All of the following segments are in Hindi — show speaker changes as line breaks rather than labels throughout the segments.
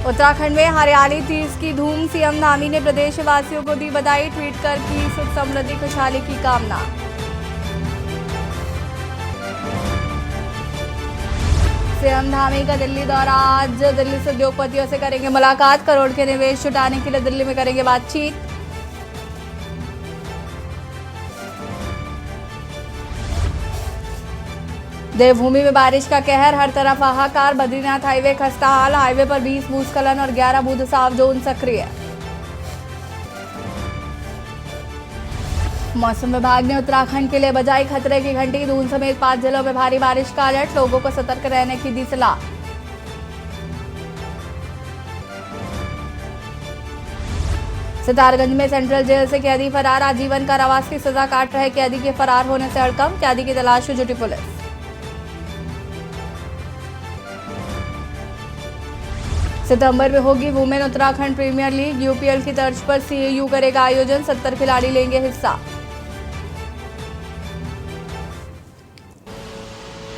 उत्तराखंड में हरियाली तीज की धूम। सीएम धामी ने प्रदेशवासियों को दी बधाई, ट्वीट कर की सुख समृद्धि खुशहाली की कामना। सीएम धामी का दिल्ली दौरा। आज दिल्ली से उद्योगपतियों से करेंगे मुलाकात, करोड़ के निवेश जुटाने के लिए दिल्ली में करेंगे बातचीत। देवभूमि में बारिश का कहर, हर तरफ हाहाकार। बद्रीनाथ हाईवे खस्ता हाल, हाईवे पर 20 भूस्खलन और 11 भूदसाव जोन सक्रिय। मौसम विभाग ने उत्तराखंड के लिए बजाई खतरे की घंटी। दून समेत 5 जिलों में भारी बारिश का अलर्ट, लोगों को सतर्क रहने की दी सलाह। सितारगंज में सेंट्रल जेल से कैदी फरार, आजीवन कारावास की सजा काट रहे कैदी के फरार होने से हड़कंप, कैदी की तलाश में जुटी पुलिस। सितंबर में होगी women Uttarakhand premier league, UPL की तर्ज पर सीएयू करेगा आयोजन, 70 खिलाड़ी लेंगे हिस्सा।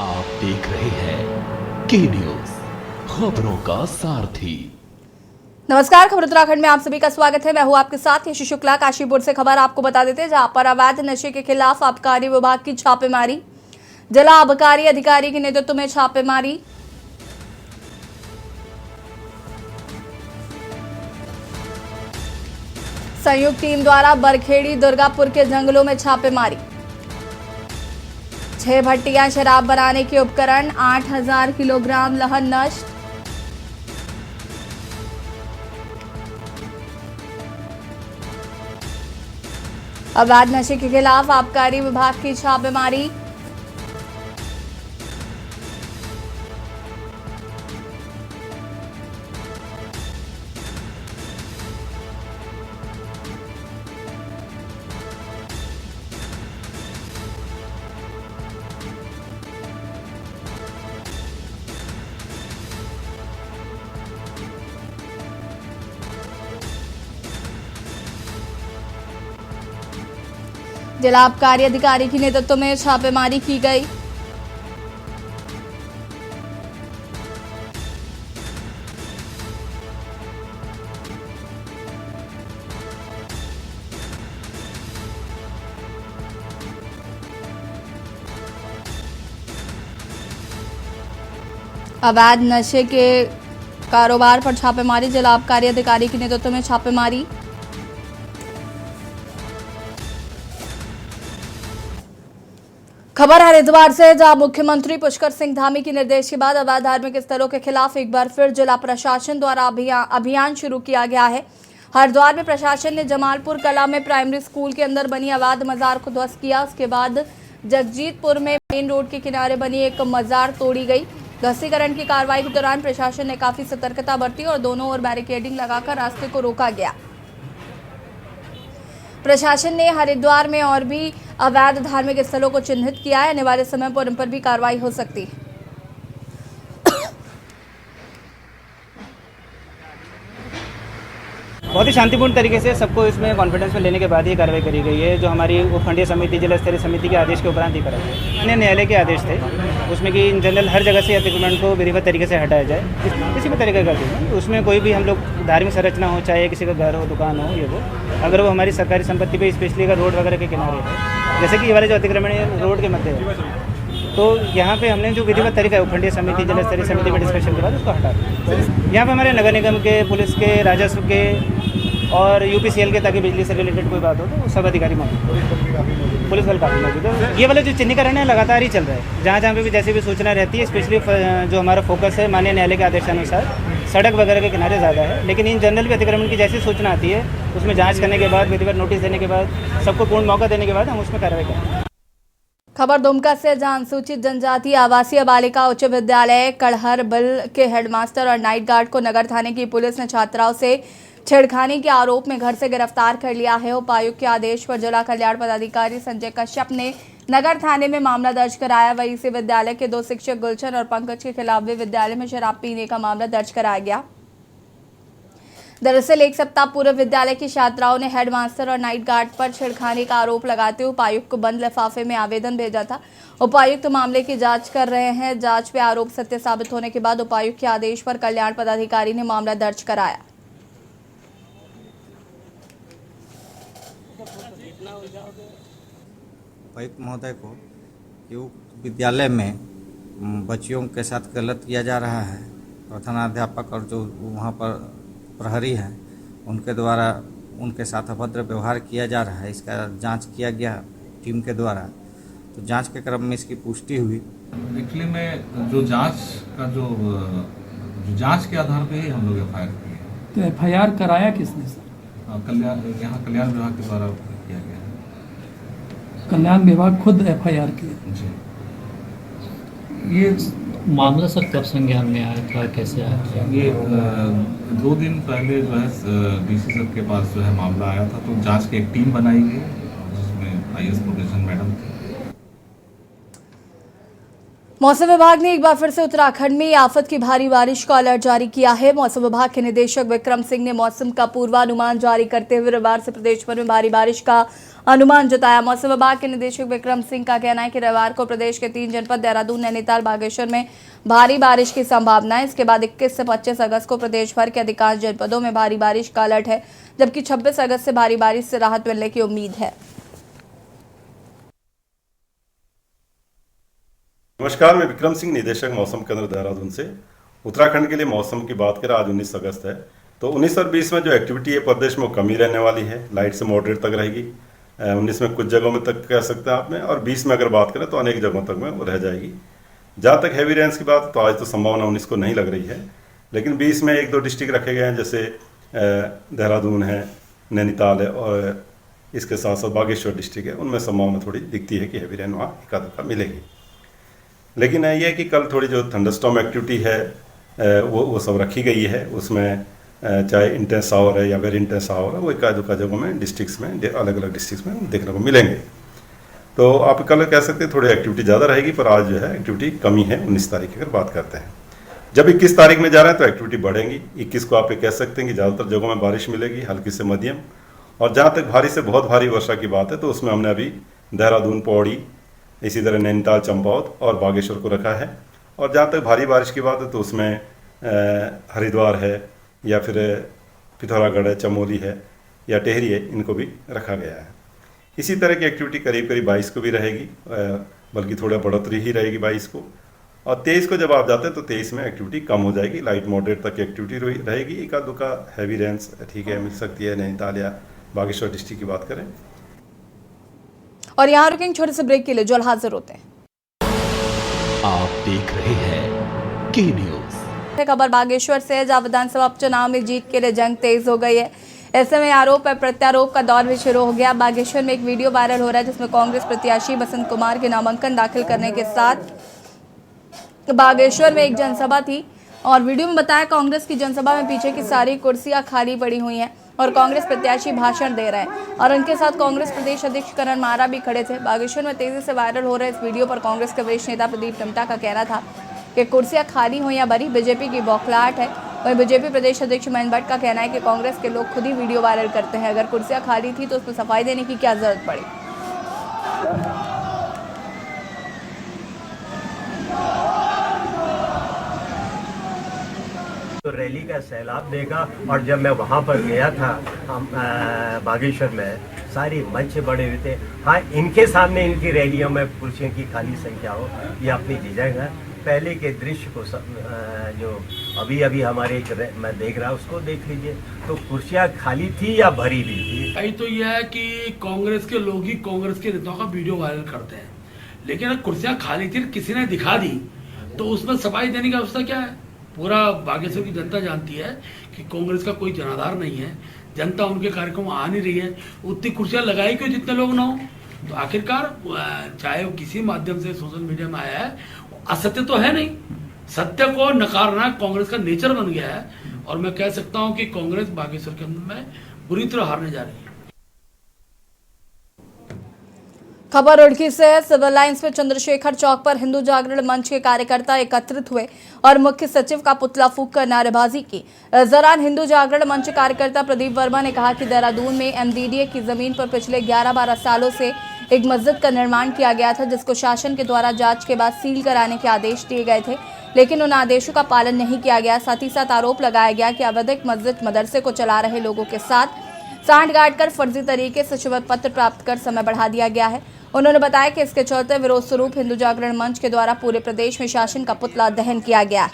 आप देख रहे हैं के न्यूज, खबरों का सारथी।
नमस्कार, खबर उत्तराखंड में आप सभी का स्वागत है। मैं हूं आपके साथ यशु शुक्ला। काशीपुर से खबर आपको बता देते हैं, जहां पर अवैध नशे के खिलाफ आबकारी विभाग की छापेमारी। जिला आबकारी अधिकारी के नेतृत्व में छापेमारी। संयुक्त टीम द्वारा बरखेड़ी दुर्गापुर के जंगलों में छापेमारी। 6 भट्टियां शराब बनाने के उपकरण, 8000 किलोग्राम लहन नष्ट। अवैध नशे के खिलाफ आबकारी विभाग की छापेमारी। जिला आबकारी अधिकारी के नेतृत्व में छापेमारी की गई। अवैध नशे के कारोबार पर छापेमारी। जिला आबकारी अधिकारी के नेतृत्व में छापेमारी। खबर हरिद्वार से, जहां मुख्यमंत्री पुष्कर सिंह धामी के निर्देश के बाद अवैध धार्मिक स्थलों के खिलाफ एक बार फिर जिला प्रशासन द्वारा अभियान शुरू किया गया है। हरिद्वार में प्रशासन ने जमालपुर कला में प्राइमरी स्कूल के अंदर बनी अवैध मजार को ध्वस्त किया। उसके बाद जगजीतपुर में मेन रोड के किनारे बनी एक मजार तोड़ी गई। ध्वस्तीकरण की कार्रवाई के दौरान प्रशासन ने काफी सतर्कता बरती और दोनों ओर बैरिकेडिंग लगाकर रास्ते को रोका गया। प्रशासन ने हरिद्वार में और भी अवैध धार्मिक स्थलों को चिन्हित किया है। आने वाले समय पर उन पर भी कार्रवाई हो सकती है।
बहुत ही शांतिपूर्ण तरीके से सबको इसमें कॉन्फिडेंस में लेने के बाद ये कार्रवाई करी गई है, जो हमारी उपखंडीय समिति, जिला स्तरीय समिति के आदेश के उपरांत ही करा गया। अन्य न्यायालय के आदेश थे उसमें कि इन जनरल हर जगह से अतिक्रमण को विधिवत तरीके से हटाया जाए, किसी भी तरीके का कर उसमें कोई भी हम लोग धार्मिक संरचना हो, चाहे किसी का घर हो, दुकान हो, ये वो, अगर वो हमारी सरकारी संपत्ति पे, स्पेशली अगर रोड वगैरह के किनारे है, जैसे कि ये वाले जो अतिक्रमण है रोड के मध्य है, तो यहाँ पे हमने जो विधिवत तरीका है उपखंडीय समिति, जिला स्तरीय समिति में डिस्कशन के बाद उसको हटा दिया। यहाँ पे हमारे नगर निगम के, पुलिस के, राजस्व के और यूपीसीएल के, ताकि बिजली से रिलेटेड कोई बात हो तो सब अधिकारी मौजूद, पुलिस बल काफ़ी मौजूद है। ये वाला जो चिन्हीकरण है लगातार ही चल रहा है, जहाँ जहाँ पे भी जैसे भी सूचना रहती है, स्पेशली जो हमारा फोकस है माननीय न्यायालय के आदेशानुसार सड़क वगैरह के किनारे ज़्यादा है, लेकिन इन जनरल भी अतिक्रमण की जैसी सूचना आती है उसमें जाँच करने के बाद, विधिवत नोटिस देने के बाद, सबको पूर्ण मौका देने के बाद हम उसमें कार्रवाई करें।
खबर दुमका से, जहां अनुसूचित जनजाति आवासीय बालिका उच्च विद्यालय कड़हरबल के हेडमास्टर और नाइट गार्ड को नगर थाने की पुलिस ने छात्राओं से छेड़खानी के आरोप में घर से गिरफ्तार कर लिया है। उपायुक्त के आदेश पर जिला कल्याण पदाधिकारी संजय कश्यप ने नगर थाने में मामला दर्ज कराया। वहीं इसी विद्यालय के 2 शिक्षक गुलशन और पंकज के खिलाफ भी विद्यालय में शराब पीने का मामला दर्ज कराया गया। दरअसल एक सप्ताह पूर्व विद्यालय की छात्राओं ने हेडमास्टर और नाइट गार्ड पर छेड़खानी का आरोप लगाते हुए उपायुक्त को बंद लिफाफे में आवेदन भेजा था। उपायुक्त मामले की जांच कर रहे हैं। जांच में आरोप सत्य साबित होने के बाद उपायुक्त के आदेश पर कल्याण पदाधिकारी ने मामला दर्ज कराया।
उपायुक्त महोदय को कि विद्यालय में बच्चियों के साथ गलत किया जा रहा है, प्रधानाध्यापक और जो वहाँ पर प्रहरी हैं उनके द्वारा उनके साथ अभद्र व्यवहार किया जा रहा है। इसका जांच किया गया टीम के द्वारा, तो जांच के क्रम में इसकी पुष्टि हुई।
एक्चुअली में जो जांच का जो जांच के आधार पे ही हम लोग एफआईआर किए।
तो एफआईआर कराया किसने सर?
कल्याण विभाग के द्वारा किया गया है।
कल्याण विभाग खुद एफआईआर किया।
जी।
ये
मामला सर कब संज्ञान में आया था, कैसे आया था?
ये 2 दिन पहले जो है डीसी साहब के पास जो है मामला आया था, तो जांच की एक टीम बनाई गई जिसमें आईएएस प्रोटेक्शन मैडम थी।
मौसम विभाग ने एक बार फिर से उत्तराखंड में आफत की भारी बारिश का अलर्ट जारी किया है। मौसम विभाग के निदेशक विक्रम सिंह ने मौसम का पूर्वानुमान जारी करते हुए रविवार से प्रदेश भर में भारी बारिश का अनुमान जताया। मौसम विभाग के निदेशक विक्रम सिंह का कहना है कि रविवार को प्रदेश के 3 जनपद देहरादून, नैनीताल, बागेश्वर में भारी बारिश की संभावना है। इसके बाद 21 से 25 अगस्त को प्रदेश भर के अधिकांश जनपदों में भारी बारिश का अलर्ट है, जबकि 26 अगस्त से भारी बारिश से राहत मिलने की उम्मीद है।
नमस्कार, मैं विक्रम सिंह, निदेशक मौसम केंद्र देहरादून से। उत्तराखंड के लिए मौसम की बात करें, आज 19 अगस्त है, तो 19 और 20 में जो एक्टिविटी है प्रदेश में वो कमी रहने वाली है, लाइट से मॉडरेट तक रहेगी। 19 में कुछ जगहों में तक कह सकते हैं आप में, और 20 में अगर बात करें तो अनेक जगहों तक में वो रह जाएगी। जहाँ तक हैवी रेंज की बात, तो आज तो संभावना 19 को नहीं लग रही है, लेकिन 20 में 1-2 डिस्ट्रिक्ट रखे गए हैं, जैसे देहरादून है, नैनीताल है, और इसके साथ साथ बागेश्वर डिस्ट्रिक्ट है। उनमें संभावना थोड़ी दिखती है कि हैवी रेन वहाँ एकाध मिलेगी। लेकिन ये है कि कल थोड़ी जो थंडरस्टॉर्म एक्टिविटी है वो सब रखी गई है। उसमें चाहे इंटेंस आवर है या वेरी इंटेंस आवर है, वो एकाध जगहों में डिस्ट्रिक्ट्स में अलग अलग डिस्ट्रिक्ट्स में देखने को मिलेंगे। तो आप कल कह सकते हैं थोड़ी एक्टिविटी ज़्यादा रहेगी, पर आज जो है एक्टिविटी कमी है। 19 तारीख की अगर बात करते हैं, जब 21 तारीख में जा रहे हैं तो एक्टिविटी बढ़ेंगी। 21 को आप कह सकते हैं कि ज़्यादातर जगहों में बारिश मिलेगी, हल्की से मध्यम। और जहाँ तक भारी से बहुत भारी वर्षा की बात है, तो उसमें हमने अभी देहरादून, पौड़ी, इसी तरह नैनीताल, चंपावत और बागेश्वर को रखा है। और जहाँ तक भारी बारिश की बात है, तो उसमें हरिद्वार है, या फिर पिथौरागढ़ है, चमोली है, या टेहरी है, इनको भी रखा गया है। इसी तरह की एक्टिविटी करीब 22 को भी रहेगी, बल्कि थोड़ा बढ़ोतरी ही रहेगी 22 को। और 23 को जब आप जाते हैं तो 23 में एक्टिविटी कम हो जाएगी, लाइट मॉडरेट तक की एक्टिविटी रहेगी। एका दुका हैवी रेंज ठीक है मिल सकती है, नैनीताल या बागेश्वर डिस्ट्रिक्ट की बात करें।
और यहाँ रुकेंगे छोटे से ब्रेक के लिए, जल्द हाजिर होते हैं।
आप देख रहे हैं के न्यूज।
खबर बागेश्वर से, जहां विधानसभा उपचुनाव में जीत के लिए जंग तेज हो गई है। ऐसे में आरोप और प्रत्यारोप का दौर भी शुरू हो गया। बागेश्वर में एक वीडियो वायरल हो रहा है, जिसमें कांग्रेस प्रत्याशी बसंत कुमार के नामांकन दाखिल करने के साथ बागेश्वर में एक जनसभा थी, और वीडियो में बताया कांग्रेस की जनसभा में पीछे की सारी कुर्सियां खाली पड़ी हुई हैं और कांग्रेस प्रत्याशी भाषण दे रहे हैं, और उनके साथ कांग्रेस प्रदेश अध्यक्ष करण मारा भी खड़े थे। बागेश्वर में तेजी से वायरल हो रहे इस वीडियो पर कांग्रेस के वरिष्ठ नेता प्रदीप टमटा का कहना था कि कुर्सियां खाली हो या भरी, बीजेपी की बौखलाहट है। वहीं बीजेपी प्रदेश अध्यक्ष महेंद्र भट्ट का कहना है कि कांग्रेस के लोग खुद ही वीडियो वायरल करते हैं, अगर कुर्सियां खाली थी तो उसमें सफाई देने की क्या जरूरत पड़ी।
तो रैली का सैलाब देगा। और जब मैं वहाँ पर गया था बागेश्वर में, सारी मंच बड़े हुए थे। हाँ, इनके सामने इनकी रैलियों में कुर्सियों की खाली संख्या हो, ये अपनी झिझक है। पहले के दृश्य को जो अभी हमारे मैं देख रहा उसको देख लीजिए, तो कुर्सियाँ खाली थी या भरी भी थी।
सही तो यह है कि कांग्रेस के लोग ही कांग्रेस के नेताओं का वीडियो वायरल करते हैं, लेकिन अगर कुर्सियाँ खाली थी किसी ने दिखा दी तो उसमें सफाई देने की अवस्था क्या है। पूरा बागेश्वर की जनता जानती है कि कांग्रेस का कोई जनाधार नहीं है, जनता उनके कार्यक्रम आ नहीं रही है। उतनी कुर्सियाँ लगाई क्यों जितने लोग ना हो। तो आखिरकार चाहे वो किसी माध्यम से सोशल मीडिया में आया है, असत्य तो है नहीं, सत्य को नकारना कांग्रेस का नेचर बन गया है। और मैं कह सकता हूं कि कांग्रेस बागेश्वर के अंदर में बुरी तरह हारने जा रही है।
खबर रुड़की से है। सिविल लाइंस में चंद्रशेखर चौक पर हिंदू जागरण मंच के कार्यकर्ता एकत्रित हुए और मुख्य सचिव का पुतला फूंक कर नारेबाजी की। इस दौरान हिंदू जागरण मंच कार्यकर्ता प्रदीप वर्मा ने कहा कि देहरादून में एमडीडीए की जमीन पर पिछले 11-12 सालों से एक मस्जिद का निर्माण किया गया था, जिसको शासन के द्वारा जांच के बाद सील कराने के आदेश दिए गए थे, लेकिन उन आदेशों का पालन नहीं किया गया। साथ ही साथ आरोप लगाया गया कि अवैध मस्जिद मदरसे को चला रहे लोगों के साथ सांठगांठ कर फर्जी तरीके से शुभेच्छा पत्र प्राप्त कर समय बढ़ा दिया गया है। उन्होंने बताया कि इसके चलते विरोध स्वरूप हिंदू जागरण मंच के द्वारा पूरे प्रदेश में शासन का पुतला दहन किया गया।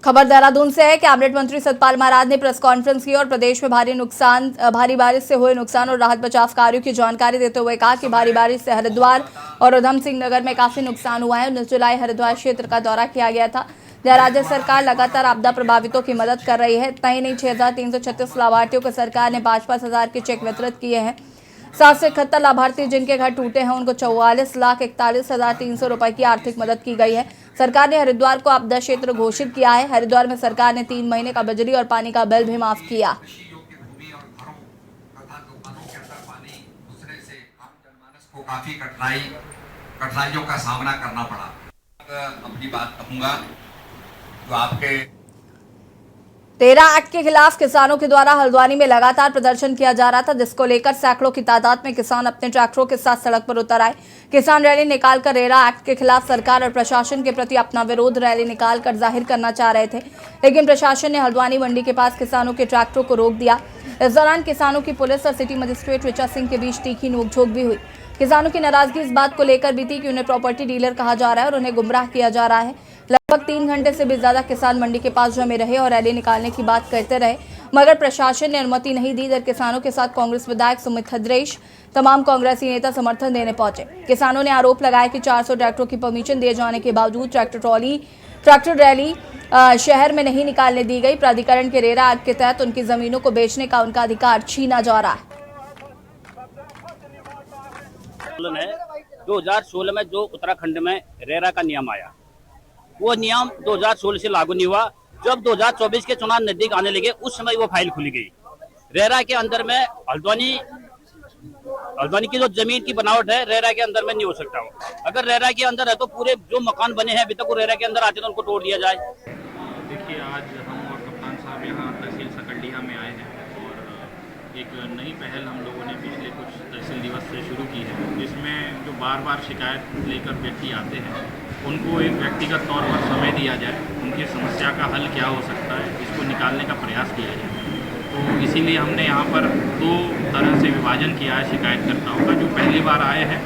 खबर देहरादून से है। कैबिनेट मंत्री सतपाल महाराज ने प्रेस कॉन्फ्रेंस की और प्रदेश में भारी बारिश से हुए नुकसान और राहत बचाव कार्यों की जानकारी देते हुए कहा कि भारी बारिश से हरिद्वार और उधम सिंह नगर में काफी नुकसान हुआ है। 19 जुलाई हरिद्वार क्षेत्र का दौरा किया गया था, जहां राज्य सरकार लगातार आपदा प्रभावितों की मदद कर रही है। इतना ही नहीं, 6,336 लाभार्थियों को सरकार ने 5-5 हजार के चेक वितरित किए हैं। 771 लाभार्थी जिनके घर टूटे हैं उनको 44,41,300 रुपए की आर्थिक मदद की गई है। सरकार ने हरिद्वार को आपदा क्षेत्र घोषित किया है। हरिद्वार में सरकार ने 3 महीने का बिजली और पानी का बिल भी माफ किया।
काफी कठिनाइयों का सामना करना पड़ा। अपनी बात कहूंगा जो आपके
13 एक्ट के खिलाफ किसानों के द्वारा हल्द्वानी में लगातार प्रदर्शन किया जा रहा था, जिसको लेकर सैकड़ों की तादाद में किसान अपने ट्रैक्टरों के साथ सड़क पर उतर आए। किसान रैली निकालकर रेरा एक्ट के खिलाफ सरकार और प्रशासन के प्रति अपना विरोध रैली निकालकर जाहिर करना चाह रहे थे, लेकिन प्रशासन ने हल्द्वानी मंडी के पास किसानों के ट्रैक्टरों को रोक दिया। इस दौरान किसानों की पुलिस और सिटी मजिस्ट्रेट ऋचा सिंह के बीच तीखी नोकझोंक भी हुई। किसानों की नाराजगी इस बात को लेकर भी थी कि उन्हें प्रॉपर्टी डीलर कहा जा रहा है और उन्हें गुमराह किया जा रहा है। लगभग 3 घंटे से भी ज्यादा किसान मंडी के पास जमे रहे और रैली निकालने की बात करते रहे, मगर प्रशासन ने अनुमति नहीं दी। इधर किसानों के साथ कांग्रेस विधायक सुमित हद्रेश, तमाम कांग्रेसी नेता समर्थन देने पहुंचे। किसानों ने आरोप लगाया कि 400 ट्रैक्टरों की परमिशन दिए जाने के बावजूद ट्रैक्टर रैली शहर में नहीं निकालने दी गई। प्राधिकरण के रेरा एक्ट के तहत उनकी जमीनों को बेचने का उनका अधिकार छीना जा रहा है।
2016 में जो उत्तराखंड में रेरा का नियम आया, वो नियम 2016 से लागू नहीं हुआ। जब 2024 के चुनाव नजदीक आने लगे, उस समय वो फाइल खुली गई। रेरा के अंदर में हल्द्वानी की जो जमीन की बनावट है, रेरा के अंदर में नहीं हो सकता वो। अगर रेरा के अंदर है तो पूरे जो मकान बने हैं अभी तक वो रेरा के अंदर आते तो उनको तोड़ दिया जाए।
देखिए, आज हम और कप्तान साहब यहाँ तहसील सकंडिया में आए हैं और एक नई पहल हम लोगों ने पिछले कुछ तहसील दिवस से शुरू की है, जिसमें जो बार शिकायत लेकर व्यक्ति आते हैं उनको एक व्यक्तिगत तौर पर समय दिया जाए, उनकी समस्या का हल क्या हो सकता है इसको निकालने का प्रयास किया जाए। तो इसीलिए हमने यहाँ पर 2 तरह से विभाजन किया है शिकायतकर्ताओं का, जो पहली बार आए हैं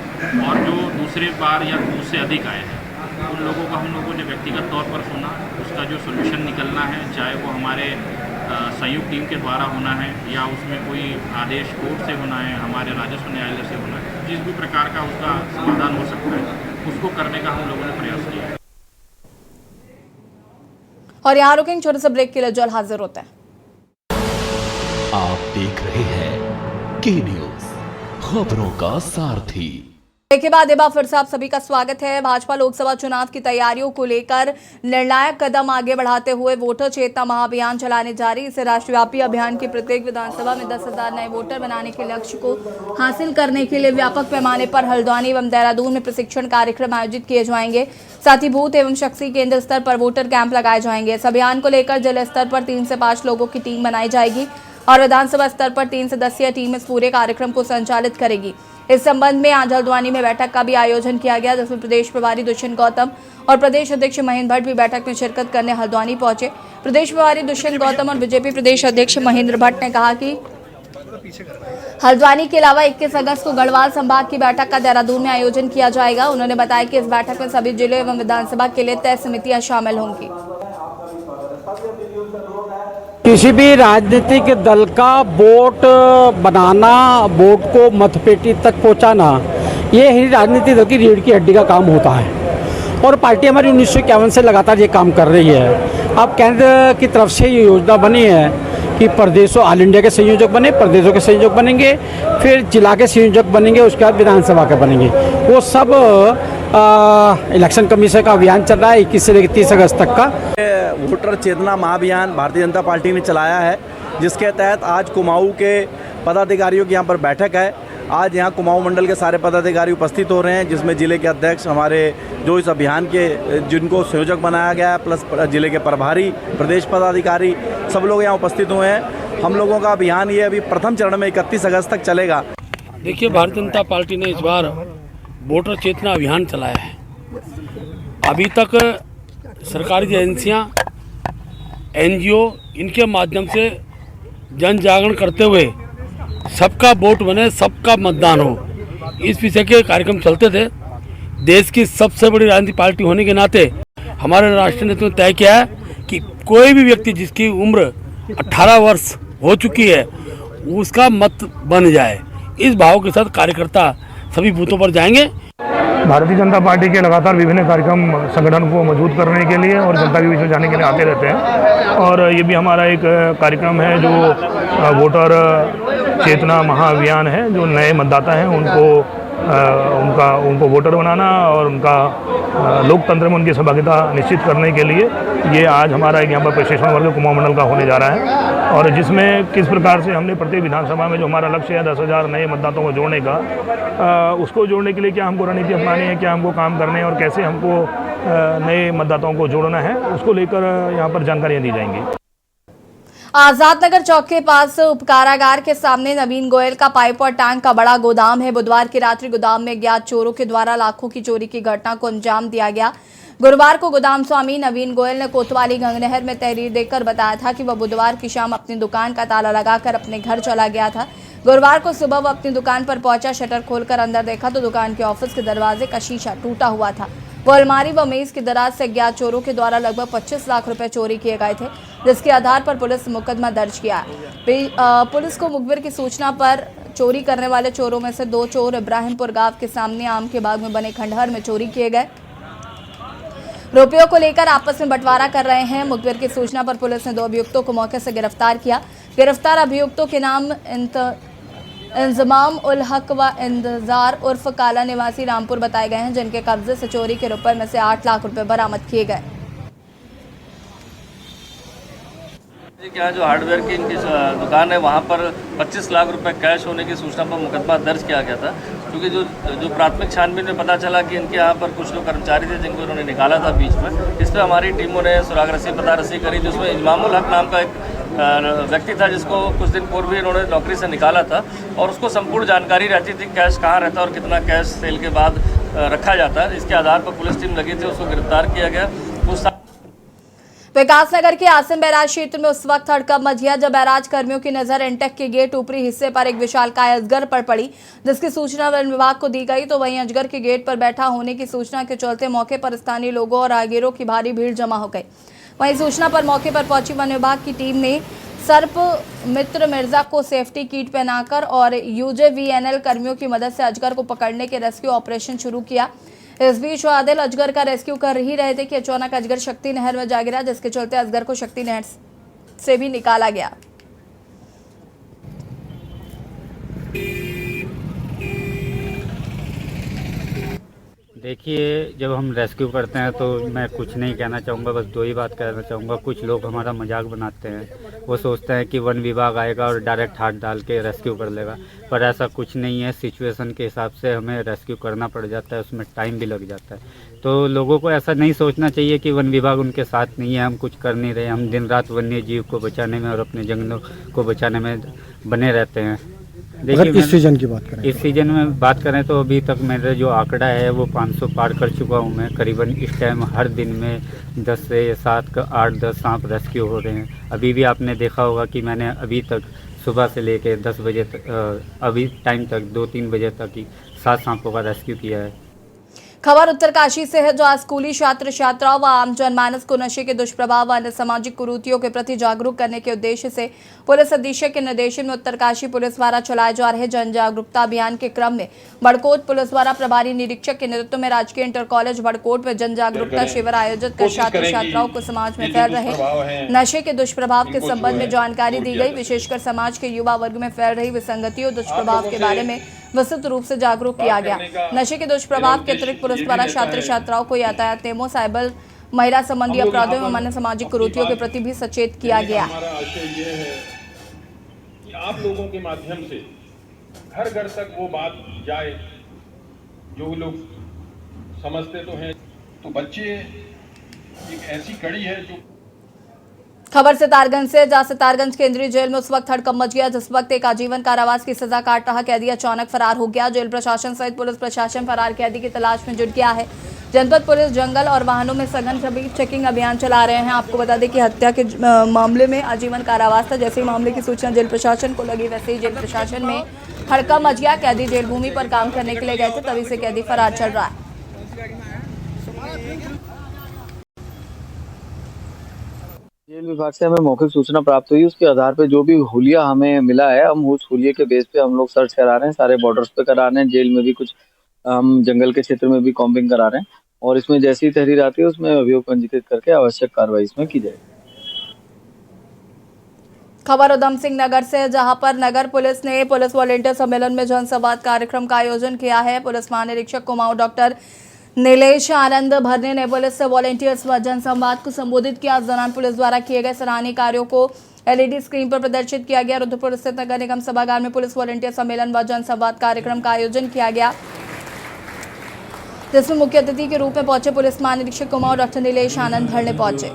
और जो दूसरे बार या उससे अधिक आए हैं। उन लोगों को हम लोगों ने व्यक्तिगत तौर पर सुना, उसका जो सोल्यूशन निकलना है, चाहे वो हमारे संयुक्त टीम के द्वारा होना है या उसमें कोई आदेश कोर्ट से होना है, हमारे राजस्व न्यायालय से होना है, जिस भी प्रकार का उसका समाधान हो सकता है उसको करने का हम लोगों ने प्रयास किया है।
और यहाँ रुकेंगे, छोटे से ब्रेक के लिए जल्द हाजिर होते हैं।
आप देख रहे हैं के न्यूज, खबरों का सारथी।
के बाद एक बार फिर से आप सभी का स्वागत है। भाजपा लोकसभा चुनाव की तैयारियों को लेकर निर्णायक कदम आगे बढ़ाते हुए वोटर चेतना महाअभियान चलाने जा रही। इसे राष्ट्रव्यापी अभियान की प्रत्येक विधानसभा में 10,000 नए वोटर बनाने के लक्ष्य को हासिल करने के लिए व्यापक पैमाने पर हल्द्वानी एवं देहरादून में प्रशिक्षण कार्यक्रम आयोजित किए जाएंगे। साथ ही बूथ एवं शक्ति केंद्र स्तर पर वोटर कैंप लगाए जाएंगे। इस अभियान को लेकर जिला स्तर पर 3 से 5 लोगों की टीम बनाई जाएगी और विधानसभा स्तर पर 3 से 10 टीम इस पूरे कार्यक्रम को संचालित करेगी। इस संबंध में आज हल्द्वानी में बैठक का भी आयोजन किया गया, जिसमें प्रदेश प्रभारी दुष्यंत गौतम और प्रदेश अध्यक्ष महेंद्र भट्ट भी बैठक में शिरकत करने हल्द्वानी पहुंचे। प्रदेश प्रभारी दुष्यंत गौतम और बीजेपी प्रदेश अध्यक्ष महेंद्र भट्ट ने कहा कि हल्द्वानी के अलावा 21 अगस्त को गढ़वाल संभाग की बैठक का देहरादून में आयोजन किया जाएगा। उन्होंने बताया कि इस बैठक में सभी जिले एवं विधानसभा के लिए तय समितियां शामिल होंगी।
किसी भी राजनीतिक दल का वोट बनाना, वोट को मतपेटी तक पहुंचाना, ये ही राजनीतिक दल की रीढ़ की हड्डी का काम होता है और पार्टी हमारी 1951 से लगातार ये काम कर रही है। अब केंद्र की तरफ से ये योजना बनी है कि प्रदेशों, ऑल इंडिया के संयोजक बने, प्रदेशों के संयोजक बनेंगे, फिर जिला के संयोजक बनेंगे, उसके बाद विधानसभा के बनेंगे। वो सब इलेक्शन कमीशन का अभियान चल रहा है 21 से लेकर 30 अगस्त तक का।
वोटर चेतना महाअभियान भारतीय जनता पार्टी ने चलाया है, जिसके तहत आज कुमाऊं के पदाधिकारियों की यहाँ पर बैठक है। आज यहाँ कुमाऊं मंडल के सारे पदाधिकारी उपस्थित हो रहे हैं, जिसमें जिले के अध्यक्ष हमारे जो इस अभियान के जिनको संयोजक बनाया गया है, प्लस जिले के प्रभारी, प्रदेश पदाधिकारी, सब लोग यहाँ उपस्थित हुए हैं। हम लोगों का अभियान ये अभी प्रथम चरण में 31 अगस्त तक चलेगा।
देखिए, भारतीय जनता पार्टी ने इस बार वोटर चेतना अभियान चलाया है। अभी तक सरकारी एजेंसियां, NGO, इनके माध्यम से जन जागरण करते हुए सबका वोट बने, सबका मतदान हो, इस विषय के कार्यक्रम चलते थे। देश की सबसे बड़ी राजनीतिक पार्टी होने के नाते हमारे राष्ट्रीय नेतृत्व ने तय किया है कि कोई भी व्यक्ति जिसकी उम्र 18 वर्ष हो चुकी है उसका मत बन जाए। इस भाव के साथ कार्यकर्ता सभी बूथों पर जाएंगे।
भारतीय जनता पार्टी के लगातार विभिन्न कार्यक्रम संगठन को मजबूत करने के लिए और जनता के बीच में जाने के लिए आते रहते हैं, और ये भी हमारा एक कार्यक्रम है जो वोटर चेतना महाअभियान है। जो नए मतदाता हैं उनको वोटर बनाना और उनका लोकतंत्र में उनकी सहभागिता निश्चित करने के लिए ये आज हमारा एक यहाँ पर प्रशिक्षण वर्ग कुमाऊं मंडल का होने जा रहा है, और जिसमें किस प्रकार से हमने प्रत्येक विधानसभा में जो हमारा लक्ष्य है 10,000 नए मतदाताओं को जोड़ने का, उसको जोड़ने के लिए क्या हमको रणनीति अपनानी है, क्या हमको काम करने हैं और कैसे हमको नए मतदाताओं को जोड़ना है, उसको लेकर यहाँ पर जानकारियाँ दी जाएंगी।
आजाद नगर चौक के पास उपकारागार के सामने नवीन गोयल का पाइप और टैंक का बड़ा गोदाम है। बुधवार की रात्रि गोदाम में ज्ञात चोरों के द्वारा लाखों की चोरी की घटना को अंजाम दिया गया। गुरुवार को गोदाम स्वामी नवीन गोयल ने कोतवाली गंगनहर में तहरीर देकर बताया था कि वह बुधवार की शाम अपनी दुकान का ताला लगाकर अपने घर चला गया था। गुरुवार को सुबह वह अपनी दुकान पर पहुंचा, शटर खोलकर अंदर देखा तो दुकान के ऑफिस के दरवाजे का शीशा टूटा हुआ था। वो अलमारी व मेज की दराज से अज्ञात चोरों के द्वारा लगभग 25 लाख रुपए चोरी किए गए थे, जिसके आधार पर पुलिस ने मुकदमा दर्ज किया। पुलिस को मुखबिर की सूचना पर चोरी करने वाले चोरों में से 2 चोर इब्राहिमपुर गांव के सामने आम के बाग में बने खंडहर में चोरी किए गए रुपयों को लेकर आपस में बंटवारा कर रहे हैं। मुखबिर की सूचना पर पुलिस ने 2 अभियुक्तों को मौके से गिरफ्तार किया। गिरफ्तार अभियुक्तों के नाम इंजमाम उल हक व इंतजार उर्फ काला निवासी रामपुर बताए गए हैं, जिनके कब्जे से चोरी के रुपए में से 8 लाख रुपए बरामद किए गए।
क्या जो हार्डवेयर की इनकी दुकान है वहाँ पर 25 लाख रुपए कैश होने की सूचना पर मुकदमा दर्ज किया गया था, क्योंकि जो प्राथमिक छानबीन में पता चला कि इनके यहाँ पर कुछ लोग कर्मचारी थे जिनको इन्होंने निकाला था बीच में। इस पर हमारी टीमों ने सुराग रसी पता रसी करी, जिसमें इमामुल हक नाम का एक व्यक्ति था जिसको कुछ दिन पूर्व भी इन्होंने नौकरी से निकाला था, और उसको संपूर्ण जानकारी रहती थी कैश कहाँ रहता है और कितना कैश सेल के बाद रखा जाता है। इसके आधार पर पुलिस टीम लगी थी, उसको गिरफ्तार किया गया।
विकासनगर के आसिम बैराज क्षेत्र में उस वक्त हड़कंप मच गया जब बैराज कर्मियों की नजर इंटेक के गेट ऊपरी हिस्से पर एक विशालकाय अजगर पर पड़ी, जिसकी सूचना वन विभाग को दी गई तो वहीं अजगर के गेट पर बैठा होने की सूचना के चलते मौके पर स्थानीय लोगों और राहगीरों की भारी भीड़ जमा हो गई। वहीं सूचना पर मौके पर पहुंची वन विभाग की टीम ने सर्प मित्र मिर्जा को सेफ्टी किट पहनाकर और UJVNL कर्मियों की मदद से अजगर को पकड़ने के रेस्क्यू ऑपरेशन शुरू किया। इस बीच आदिल अजगर का रेस्क्यू कर ही रहे थे कि अचानक अजगर शक्ति नहर में जा गिरा, जिसके चलते अजगर को शक्ति नहर से भी निकाला गया।
देखिए, जब हम रेस्क्यू करते हैं तो मैं कुछ नहीं कहना चाहूँगा, बस 2 ही बात कहना चाहूँगा। कुछ लोग हमारा मजाक बनाते हैं, वो सोचते हैं कि वन विभाग आएगा और डायरेक्ट हाथ डाल के रेस्क्यू कर लेगा, पर ऐसा कुछ नहीं है। सिचुएशन के हिसाब से हमें रेस्क्यू करना पड़ जाता है, उसमें टाइम भी लग जाता है। तो लोगों को ऐसा नहीं सोचना चाहिए कि वन विभाग उनके साथ नहीं है, हम कुछ कर नहीं रहे। हम दिन रात वन्य जीव को बचाने में और अपने जंगलों को बचाने में बने रहते हैं।
अगर इस सीजन की बात करें,
इस सीजन में बात करें तो अभी तक मेरा जो आंकड़ा है वो 500 पार कर चुका हूँ मैं। करीबन इस टाइम हर दिन में 10 से 7 8-10 सांप रेस्क्यू हो रहे हैं। अभी भी आपने देखा होगा कि मैंने अभी तक सुबह से लेकर 10 बजे तक अभी टाइम तक 2-3 बजे तक ही 7 सांपों का रेस्क्यू किया है।
खबर उत्तरकाशी से है, जो आज स्कूली छात्र छात्राओं व आम जनमानस को नशे के दुष्प्रभाव व अन्य सामाजिक कुरीतियों के प्रति जागरूक करने के उद्देश्य से पुलिस अधीक्षक के निर्देशन में उत्तरकाशी पुलिस द्वारा चलाए जा रहे जन जागरूकता अभियान के क्रम में बड़कोट पुलिस द्वारा प्रभारी निरीक्षक के नेतृत्व में राजकीय इंटर कॉलेज बड़कोट में जन जागरूकता शिविर आयोजित कर छात्र छात्राओं को समाज में फैल रहे नशे के दुष्प्रभाव के संबंध में जानकारी दी गई। विशेषकर समाज के युवा वर्ग में फैल रही विसंगतियों दुष्प्रभाव के बारे में विस्तृत रूप से जागरूक किया गया। नशे के दुष्प्रभाव के अतिरिक्त पुलिस द्वारा छात्र छात्राओं को यातायात नियमों, साइबर, महिला संबंधी अपराधों एवं अन्य सामाजिक कुरीतियों के प्रति भी सचेत किया गया।
हमारा आशय ये है कि आप लोगों के माध्यम से घर घर तक वो बात जाए जो लोग समझते तो हैं। तो बच्चे एक ऐसी कड़ी है जो
खबर सितारगंज से, जहां सितारगंज केंद्रीय जेल में उस वक्त हड़कंप मच गया जिस वक्त एक आजीवन कारावास की सजा काट रहा कैदी अचानक फरार हो गया। जेल प्रशासन सहित पुलिस प्रशासन फरार कैदी की तलाश में जुट गया है। जनपद पुलिस जंगल और वाहनों में सघन चेकिंग अभियान चला रहे हैं। आपको बता दें कि हत्या के मामले में आजीवन कारावास था। जैसे ही मामले की सूचना जेल प्रशासन को लगी वैसे ही जेल प्रशासन में हड़कंप मच गया। कैदी जेल भूमि पर काम करने के लिए गए थे, तभी से कैदी फरार चल रहा है।
जेल विभाग से हमें मौखिक सूचना प्राप्त हुई, उसके आधार पे जो भी हुलिया हमें मिला है, हम उस हुलिये के बेस पे हम लोग सर्च करा रहे हैं। सारे बॉर्डर्स पे करा रहे हैं, जेल में भी कुछ हम जंगल के क्षेत्र में भी कॉम्बिंग करा रहे हैं और इसमें जैसी तहरीर आती है उसमें अभियोग पंजीकृत करके आवश्यक कार्रवाई इसमें की जाएगी।
खबर उधम सिंह नगर से, जहां पर नगर पुलिस ने पुलिस वॉलेंटियर सम्मेलन में जनसंवाद कार्यक्रम का आयोजन किया है। पुलिस महानिरीक्षक कुमाऊं डॉक्टर नीलेश आनंद भरने ने पुलिस वॉलेंटियर्स व जनसंवाद को संबोधित किया। इस दौरान पुलिस द्वारा किए गए सराहनीय कार्यों को एलईडी स्क्रीन पर प्रदर्शित किया गया। रुद्रपुर स्थित नगर निगम सभागार में पुलिस वॉलेंटियर सम्मेलन व जनसंवाद कार्यक्रम का आयोजन किया गया, जिसमें मुख्य अतिथि के रूप में पहुंचे पुलिस महानिरीक्षक कुमाऊं डॉक्टर नीलेश आनंद भरने पहुंचे।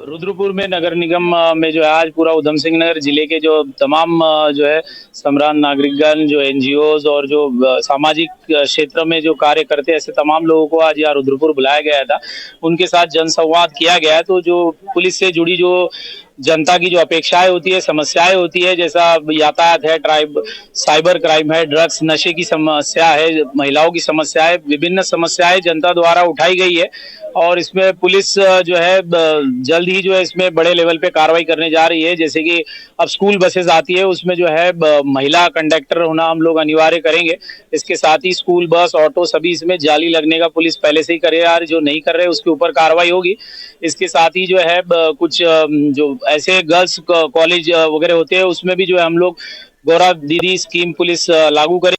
रुद्रपुर में नगर निगम में जो है आज पूरा उधम सिंह नगर जिले के जो तमाम जो है सम्राट नागरिकगण, जो एनजीओज और जो सामाजिक क्षेत्र में जो कार्य करते हैं, ऐसे तमाम लोगों को आज यहाँ रुद्रपुर बुलाया गया था। उनके साथ जनसंवाद किया गया। तो जो पुलिस से जुड़ी जो जनता की जो अपेक्षाएं होती है, समस्याएं होती है, जैसा यातायात है, साइबर क्राइम है, ड्रग्स, नशे की समस्या है, महिलाओं की समस्या है, विभिन्न समस्याएं जनता द्वारा उठाई गई है और इसमें पुलिस जो है जल्द ही जो है इसमें बड़े लेवल पे कार्रवाई करने जा रही है। जैसे कि अब स्कूल बसेस आती है उसमें जो है महिला कंडक्टर होना हम लोग अनिवार्य करेंगे। इसके साथ ही स्कूल बस, ऑटो सभी इसमें जाली लगने का पुलिस पहले से ही करे आ रही, जो नहीं कर रहे उसके ऊपर कार्रवाई होगी। इसके साथ ही जो है कुछ जो ऐसे गर्ल्स कॉलेज वगैरह होते हैं उसमें भी जो है हम लोग गौरव दीदी स्कीम पुलिस लागू करें।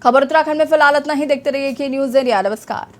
खबर उत्तराखंड में फिलहाल इतना ही। देखते रहिए कि न्यूज़ इंडिया। नमस्कार।